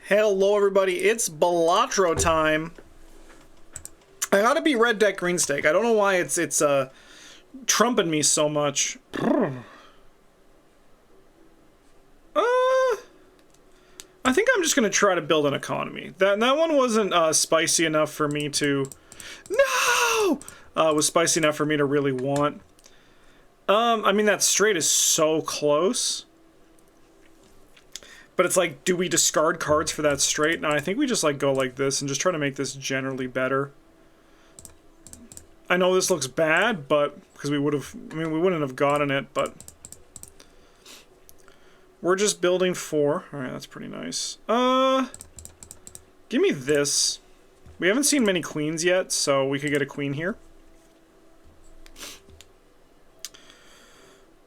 Hello everybody, it's BALATRO time. I gotta be red deck green stake. I don't know why it's trumping me so much. I think I'm just gonna try to build an economy. That one wasn't spicy enough for me to... No! Was spicy enough for me to really want. I mean, that straight is so close. But it's like, do we discard cards for that straight? No, I think we just like go like this and just try to make this generally better. I know this looks bad, but because we would have, I mean, we wouldn't have gotten it, but we're just building 4. All right, that's pretty nice. Give me this. We haven't seen many queens yet, so we could get a queen here.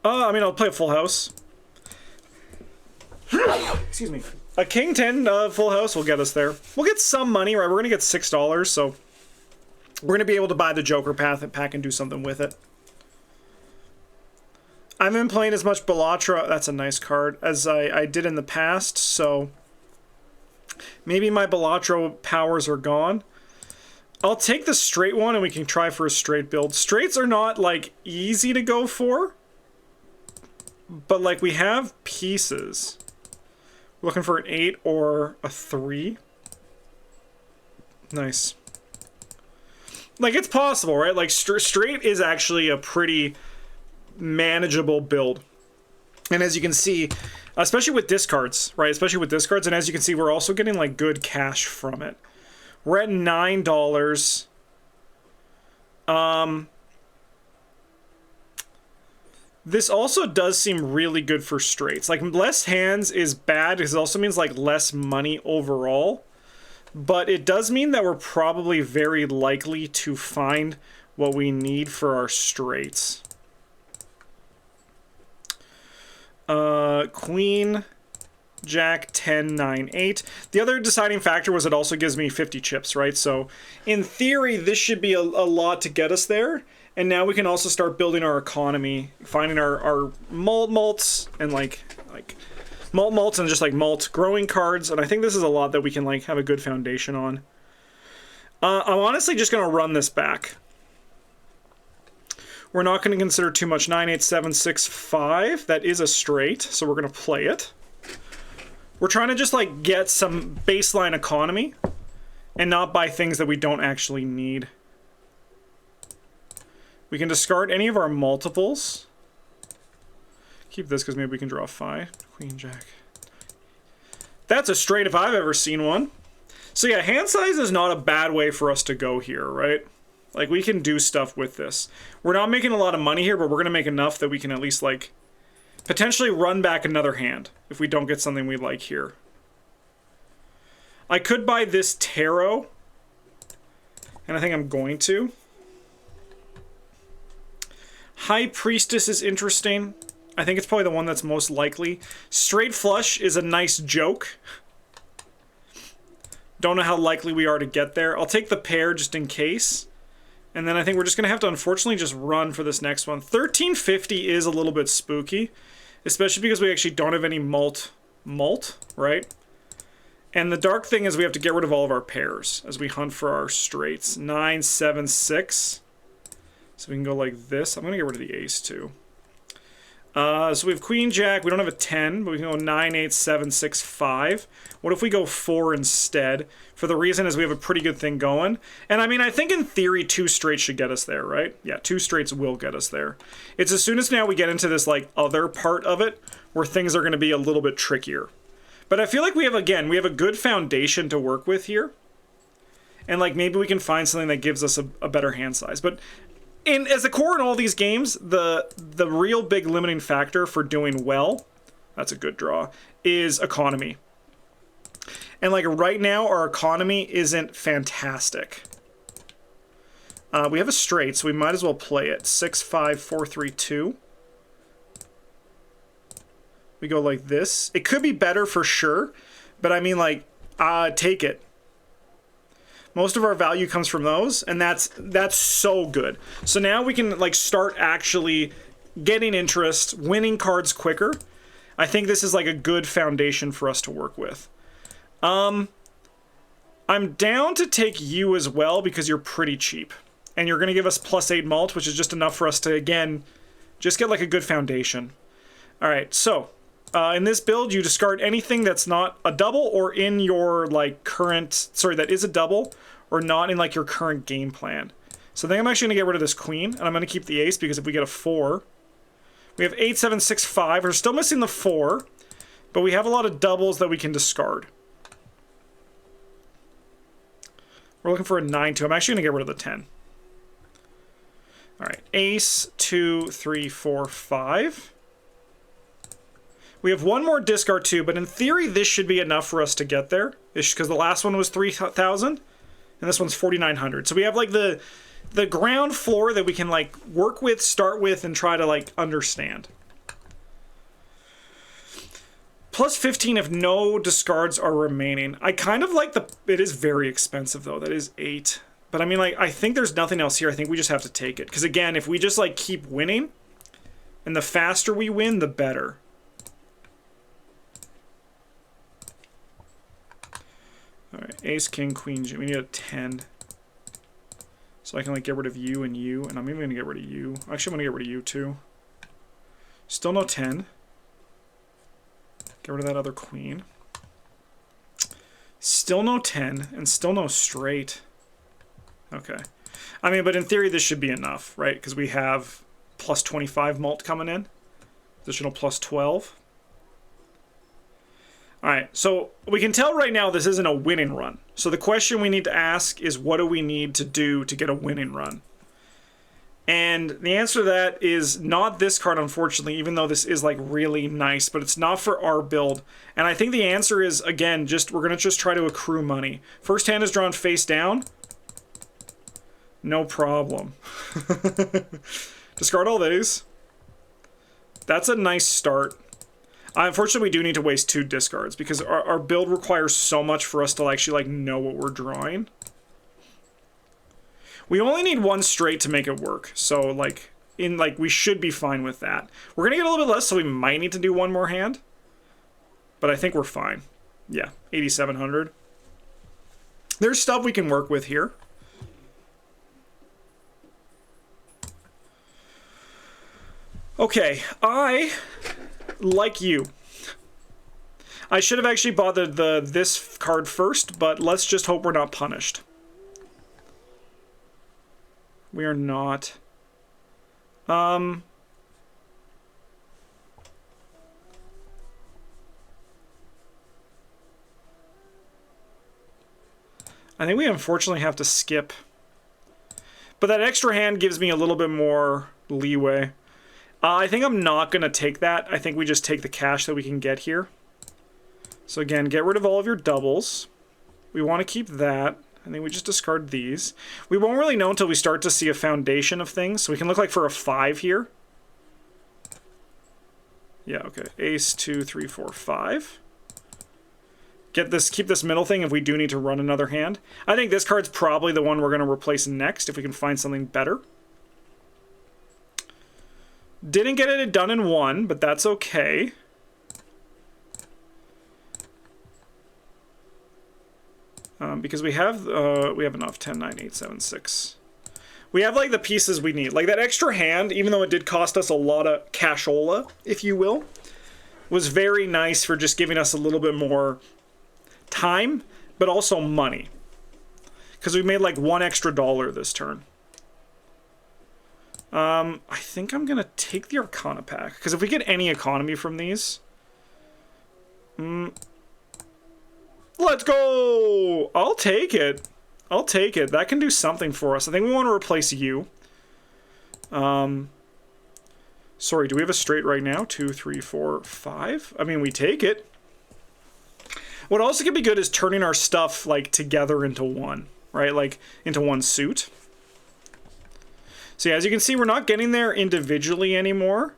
I mean, I'll play a full house. Excuse me. A king 10 full house will get us there. We'll get some money, right? We're gonna get $6, so we're gonna be able to buy the Joker pack and do something with it. I haven't been playing as much BALATRO, that's a nice card, as I did in the past, so maybe my BALATRO powers are gone. I'll take the straight one and we can try for a straight build. Straights are not, like, easy to go for, but, like, we have pieces. Looking for an 8 or a 3. Nice. Like, it's possible, right? Like, straight is actually a pretty manageable build. And as you can see, especially with discards, right? Especially with discards, and as you can see, we're also getting, like, good cash from it. We're at $9. This also does seem really good for straights. Like, less hands is bad because it also means, like, less money overall. But it does mean that we're probably very likely to find what we need for our straights. Queen, Jack, 10, 9, 8. The other deciding factor was it also gives me 50 chips, right? So, in theory, this should be a lot to get us there. And now we can also start building our economy, finding our malts and like malts and just like malt growing cards. And I think this is a lot that we can like have a good foundation on. I'm honestly just going to run this back. We're not going to consider too much. 9, 8, 7, 6, 5. That is a straight, so we're going to play it. We're trying to just like get some baseline economy and not buy things that we don't actually need. We can discard any of our multiples. Keep this because maybe we can draw 5. Queen, Jack. That's a straight if I've ever seen one. So yeah, hand size is not a bad way for us to go here, right? Like, we can do stuff with this. We're not making a lot of money here, but we're going to make enough that we can at least, like, potentially run back another hand if we don't get something we like here. I could buy this tarot, and I think I'm going to. High Priestess is interesting. I think it's probably the one that's most likely. Straight Flush is a nice joke. Don't know how likely we are to get there. I'll take the pair just in case. And then I think we're just going to have to, unfortunately, just run for this next one. 1350 is a little bit spooky. Especially because we actually don't have any malt, right? And the dark thing is we have to get rid of all of our pairs as we hunt for our straights. 9, 7, 6. So we can go like this. I'm going to get rid of the ace too. So we have Queen, Jack. We don't have a 10, but we can go 9, 8, 7, 6, 5. What if we go 4 instead? For the reason is we have a pretty good thing going. And I mean, I think in theory 2 straights should get us there, right? Yeah, 2 straights will get us there. It's as soon as now we get into this like other part of it where things are going to be a little bit trickier. But I feel like we have, again, we have a good foundation to work with here. And like maybe we can find something that gives us a better hand size. But as the core in all these games, the real big limiting factor for doing well, that's a good draw, is economy. And like right now, our economy isn't fantastic. We have a straight, so we might as well play it. 6, 5, 4, 3, 2. We go like this. It could be better for sure, but I mean like, take it. Most of our value comes from those, and that's so good. So now we can like start actually getting interest, winning cards quicker. I think this is like a good foundation for us to work with. I'm down to take you as well because you're pretty cheap. And you're going to give us +8 malt, which is just enough for us to, again, just get like a good foundation. Alright, so, in this build, you discard anything that's not a double or in your, like, current... Sorry, that is a double or not in, like, your current game plan. So I think I'm actually going to get rid of this queen, and I'm going to keep the ace because if we get a 4... We have 8, 7, 6, 5. We're still missing the 4, but we have a lot of doubles that we can discard. We're looking for a 9, 2. I'm actually going to get rid of the 10. Alright, ace, 2, 3, 4, 5. We have one more discard too, but in theory this should be enough for us to get there. Because the last one was 3,000, and this one's 4,900. So we have like the ground floor that we can like work with, start with, and try to like understand. +15 if no discards are remaining. I kind of like it is very expensive though. That is 8. But I mean, like, I think there's nothing else here. I think we just have to take it. Because again, if we just like keep winning, and the faster we win, the better. Alright, ace, king, queen, we need a 10. So I can like get rid of you and you, and I'm even gonna get rid of you. Actually, I'm gonna get rid of you too. Still no 10. Get rid of that other queen. Still no 10, and still no straight. Okay. I mean, but in theory, this should be enough, right? Because we have +25 malt coming in. Additional +12. Alright, so we can tell right now this isn't a winning run. So the question we need to ask is, what do we need to do to get a winning run? And the answer to that is not this card, unfortunately, even though this is like really nice, but it's not for our build. And I think the answer is, again, we're gonna just try to accrue money. First hand is drawn face down. No problem. Discard all these. That's a nice start. Unfortunately, we do need to waste 2 discards because our build requires so much for us to actually like know what we're drawing. We only need 1 straight to make it work, so like we should be fine with that. We're gonna get a little bit less, so we might need to do 1 more hand, but I think we're fine. Yeah, 8,700. There's stuff we can work with here. Okay, like you, I should have actually bought this card first, but let's just hope we're not punished. We are not. I think we unfortunately have to skip. But that extra hand gives me a little bit more leeway. I think I'm not going to take that. I think we just take the cash that we can get here. So again, get rid of all of your doubles. We want to keep that. I think we just discard these. We won't really know until we start to see a foundation of things. So we can look like for a 5 here. Yeah, okay. Ace, 2, 3, 4, 5. Keep this middle thing if we do need to run another hand. I think this card's probably the one we're going to replace next if we can find something better. Didn't get it done in 1, but that's okay. Because we have enough. 10, 9, 8, 7, 6. We have like the pieces we need. Like that extra hand, even though it did cost us a lot of cashola, if you will, was very nice for just giving us a little bit more time, but also money. Because we made like $1 extra this turn. I think I'm gonna take the Arcana pack, because if we get any economy from these, let's go! I'll take it. I'll take it. That can do something for us. I think we want to replace you. Sorry, do we have a straight right now? 2, 3, 4, 5? I mean, we take it. What also could be good is turning our stuff, like, together into one, right? Like, into one suit. So yeah, as you can see, we're not getting there individually anymore.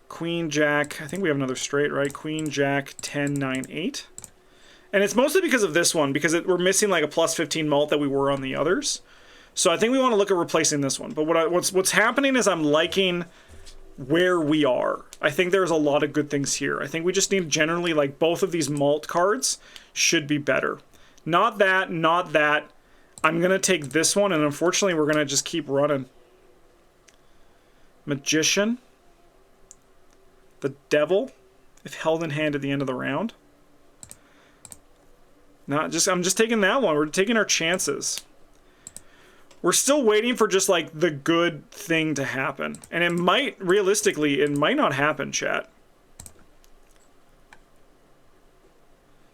Queen, Jack, I think we have another straight, right? Queen, Jack, 10, 9, 8. And it's mostly because of this one, because we're missing like a +15 mult that we were on the others. So I think we want to look at replacing this one. But what's happening is I'm liking where we are. I think there's a lot of good things here. I think we just need generally, like, both of these malt cards should be better. Not that, not that. I'm going to take this one, and unfortunately we're going to just keep running. Magician. The Devil, if held in hand at the end of the round. I'm just taking that one. We're taking our chances. We're still waiting for just, like, the good thing to happen. And it might, realistically, it might not happen, chat.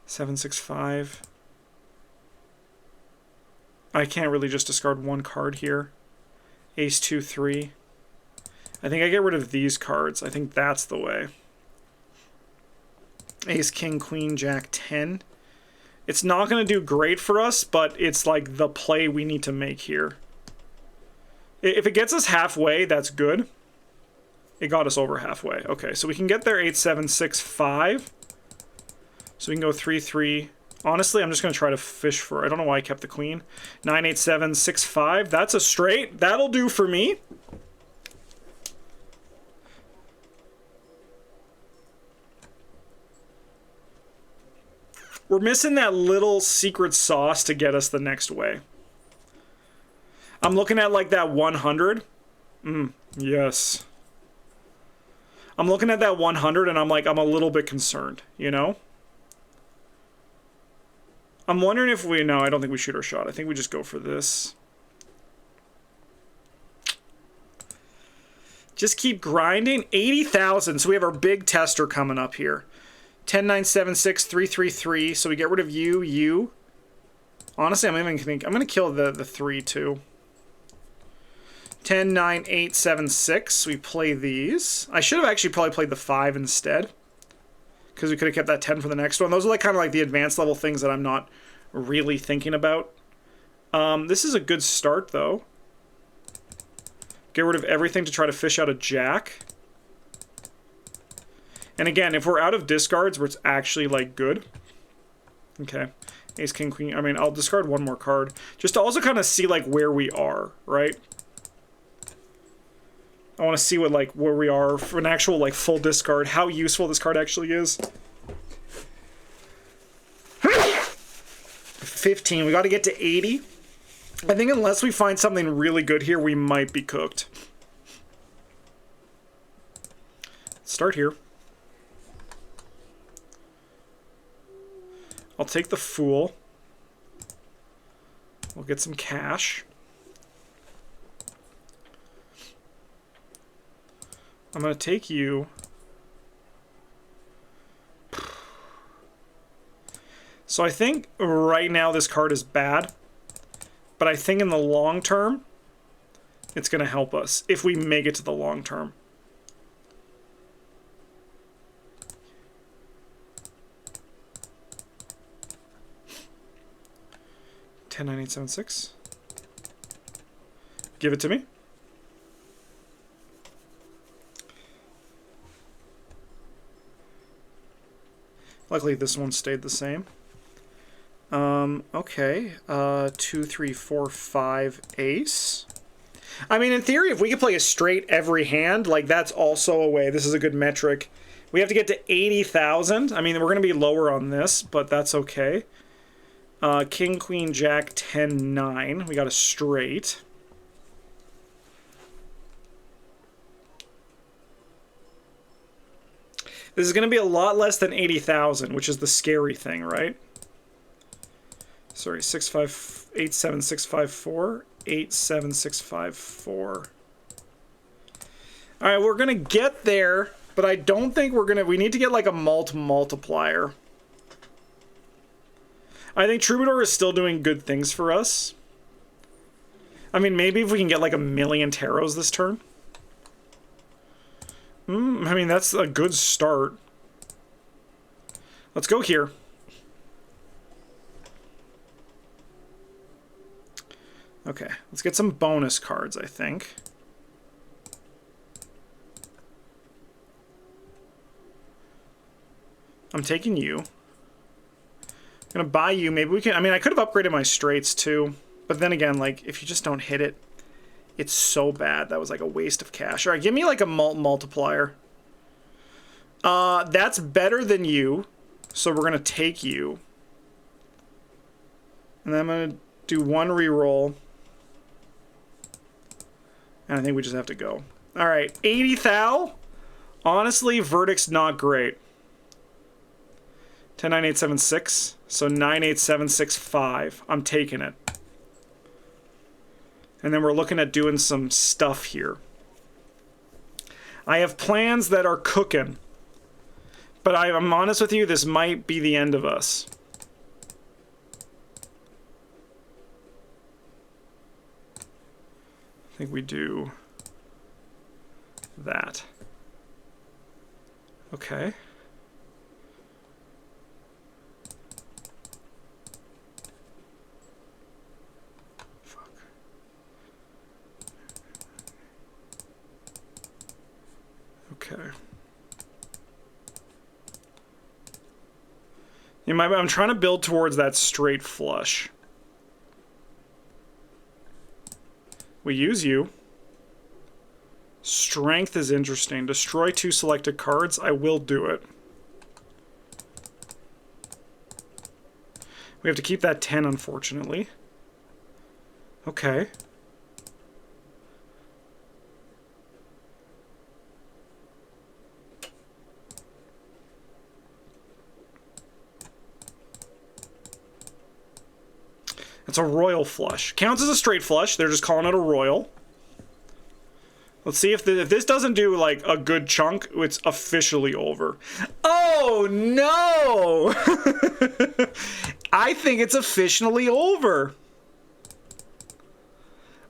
765. I can't really just discard one card here. Ace 2 3. I think I get rid of these cards. I think that's the way. Ace King Queen Jack 10. It's not going to do great for us, but it's like the play we need to make here. If it gets us halfway, that's good. It got us over halfway. Okay, so we can get there 8-7-6-5. So we can go 3-3. Honestly, I'm just going to try to fish for... I don't know why I kept the queen. 9-8-7-6-5. That's a straight. That'll do for me. We're missing that little secret sauce to get us the next way. I'm looking at, like, that 100. Yes. I'm looking at that 100 and I'm like, I'm a little bit concerned, you know? I'm wondering if we... No, I don't think we shoot our shot. I think we just go for this. Just keep grinding. 80,000. So we have our big tester coming up here. 10-9-7-6-3-3-3. So we get rid of you. Honestly, I'm going to kill the 3 too. 10-9-8-7-6. We play these. I should have actually probably played the 5 instead, because we could have kept that 10 for the next one. Those are like kind of like the advanced level things that I'm not really thinking about. This is a good start though. Get rid of everything to try to fish out a jack. And again, if we're out of discards where it's actually, like, good. Okay. Ace, King, Queen. I mean, I'll discard one more card. Just to also kind of see, like, where we are, right? I want to see what, like, where we are for an actual, like, full discard. How useful this card actually is. 15. We got to get to 80. I think unless we find something really good here, we might be cooked. Start here. I'll take the Fool. We'll get some cash. I'm going to take you. So I think right now this card is bad, but I think in the long term, it's going to help us if we make it to the long term. Ten, 9, 8, 7, 6. Give it to me. Luckily, this one stayed the same. Okay. 2, 3, 4, 5, ace. I mean, in theory, if we could play a straight every hand, like, that's also a way. This is a good metric. We have to get to 80,000. I mean, we're going to be lower on this, but that's okay. King, Queen, Jack, 10, 9. We got a straight. This is going to be a lot less than 80,000, which is the scary thing, right? Sorry, 6, 5, 8, 7, 6, 5, 4. 8, 7, 6, 5, 4. All right, we're going to get there, but I don't think we're going to... We need to get like a multiplier. I think Troubadour is still doing good things for us. I mean, maybe if we can get like 1,000,000 tarots this turn. I mean, that's a good start. Let's go here. Okay, let's get some bonus cards, I think. I'm taking you. I'm gonna buy you. Maybe we can... I mean, I could have upgraded my straights too. But then again, like, if you just don't hit it, It's so bad. That was like a waste of cash. All right, give me like a multiplier. That's better than you. So we're going to take you. And then I'm going to do one reroll. And I think we just have to go. All right, 80 thou. Honestly, verdict's not great. 109876. So 98765. I'm taking it. And then we're looking at doing some stuff here. I have plans that are cooking. But I'm honest with you, this might be the end of us. I think we do that. Okay. Fuck. Okay. I'm trying to build towards that straight flush. We use you. Strength is interesting. Destroy 2 selected cards. I will do it. We have to keep that 10, unfortunately. Okay. It's a royal flush. Counts as a straight flush. They're just calling it a royal. Let's see if this doesn't do like a good chunk, it's officially over. Oh no! I think it's officially over.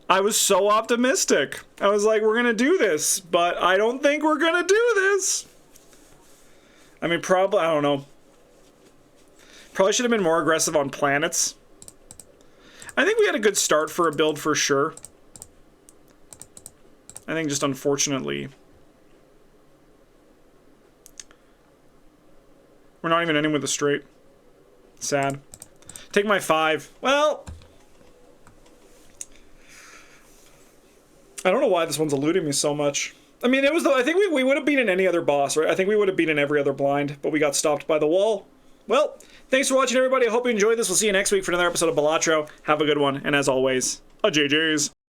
I was so optimistic. I was like, we're gonna do this, but I don't think we're gonna do this. I mean, probably, I don't know. Probably should have been more aggressive on planets. I think we had a good start for a build for sure. I think just unfortunately, we're not even ending with a straight. Sad. Take my 5. Well, I don't know why this one's eluding me so much. I mean, it was. I think we would have beaten any other boss, right? I think we would have beaten every other blind, but we got stopped by the wall. Well, thanks for watching, everybody. I hope you enjoyed this. We'll see you next week for another episode of BALATRO. Have a good one, and as always, a JJ's.